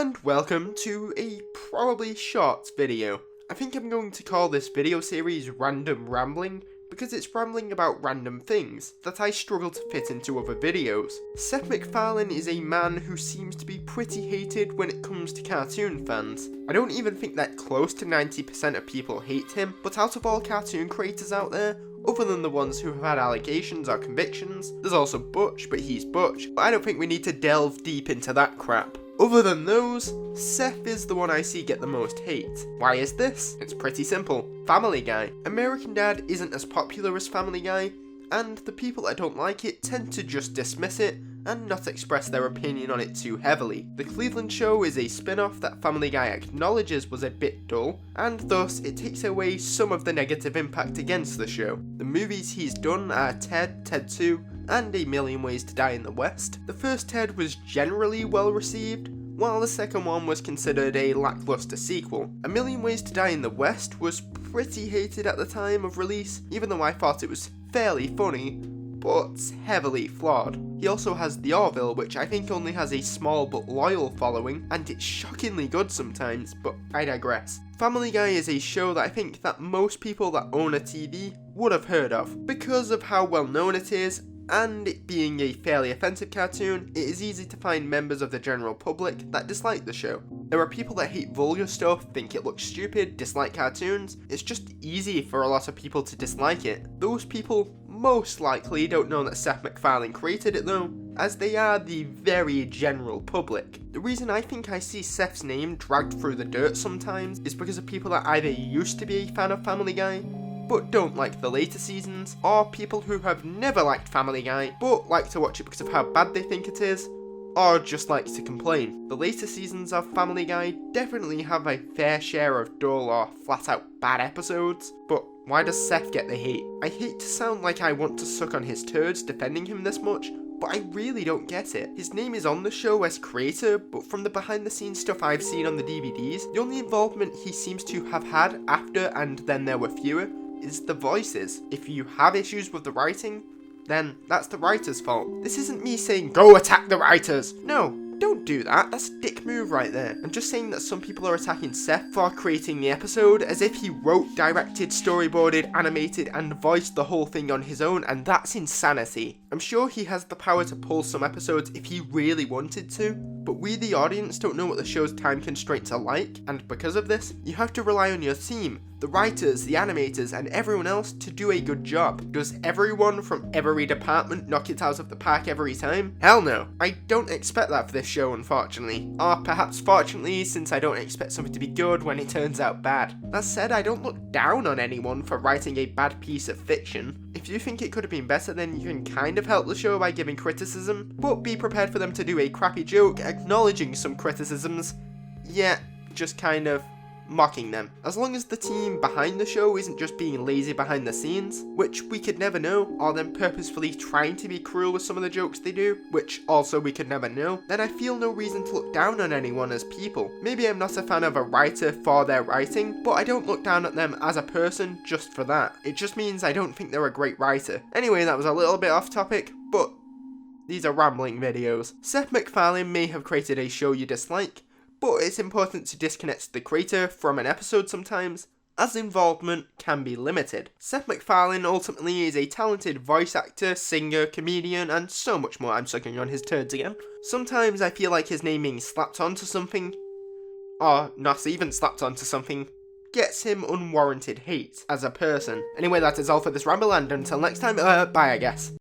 and welcome to a probably short video. I think I'm going to call this video series Random Rambling because it's rambling about random things that I struggle to fit into other videos. Seth MacFarlane is a man who seems to be pretty hated when it comes to cartoon fans. I don't even think that close to 90% of people hate him, but out of all cartoon creators out there, other than the ones who have had allegations or convictions, there's also Butch, but he's Butch, but I don't think we need to delve deep into that crap. Other than those, Seth is the one I see get the most hate. Why is this? It's pretty simple. Family Guy. American Dad isn't as popular as Family Guy, and the people that don't like it tend to just dismiss it and not express their opinion on it too heavily. The Cleveland Show is a spin-off that Family Guy acknowledges was a bit dull, and thus it takes away some of the negative impact against the show. The movies he's done are Ted, Ted 2, and A Million Ways to Die in the West. The first Ted was generally well received, while the second one was considered a lackluster sequel. A Million Ways to Die in the West was pretty hated at the time of release, even though I thought it was fairly funny, but heavily flawed. He also has The Orville, which I think only has a small but loyal following, and it's shockingly good sometimes, but I digress. Family Guy is a show that I think that most people that own a TV would have heard of. Because of how well known it is, and it being a fairly offensive cartoon, it is easy to find members of the general public that dislike the show. There are people that hate vulgar stuff, think it looks stupid, dislike cartoons. It's just easy for a lot of people to dislike it. Those people most likely don't know that Seth MacFarlane created it though, as they are the very general public. The reason I think I see Seth's name dragged through the dirt sometimes is because of people that either used to be a fan of Family Guy, but don't like the later seasons, or people who have never liked Family Guy, but like to watch it because of how bad they think it is, or just like to complain. The later seasons of Family Guy definitely have a fair share of dull or flat out bad episodes, but why does Seth get the hate? I hate to sound like I want to suck on his turds defending him this much, but I really don't get it. His name is on the show as creator, but from the behind the scenes stuff I've seen on the DVDs, the only involvement he seems to have had after and then there were fewer is the voices. If you have issues with the writing, then that's the writer's fault. This isn't me saying, go attack the writers! No, don't do that, that's a dick move right there. I'm just saying that some people are attacking Seth for creating the episode as if he wrote, directed, storyboarded, animated, and voiced the whole thing on his own, and that's insanity. I'm sure he has the power to pull some episodes if he really wanted to, but we the audience don't know what the show's time constraints are like, and because of this, you have to rely on your team, the writers, the animators, and everyone else to do a good job. Does everyone from every department knock it out of the park every time? Hell no. I don't expect that for this show, unfortunately. Or perhaps fortunately, since I don't expect something to be good when it turns out bad. That said, I don't look down on anyone for writing a bad piece of fiction. If you think it could have been better, then you can kind of help the show by giving criticism, but be prepared for them to do a crappy joke acknowledging some criticisms, yet just kind of mocking them. As long as the team behind the show isn't just being lazy behind the scenes, which we could never know, or them purposefully trying to be cruel with some of the jokes they do, which also we could never know, then I feel no reason to look down on anyone as people. Maybe I'm not a fan of a writer for their writing, but I don't look down at them as a person just for that. It just means I don't think they're a great writer. Anyway, that was a little bit off topic, but these are rambling videos. Seth MacFarlane may have created a show you dislike, but it's important to disconnect the creator from an episode sometimes, as involvement can be limited. Seth MacFarlane ultimately is a talented voice actor, singer, comedian, and so much more. I'm sucking on his turds again. Sometimes I feel like his name being slapped onto something, or not even slapped onto something, gets him unwarranted hate as a person. Anyway, that is all for this ramble, and until next time, bye I guess.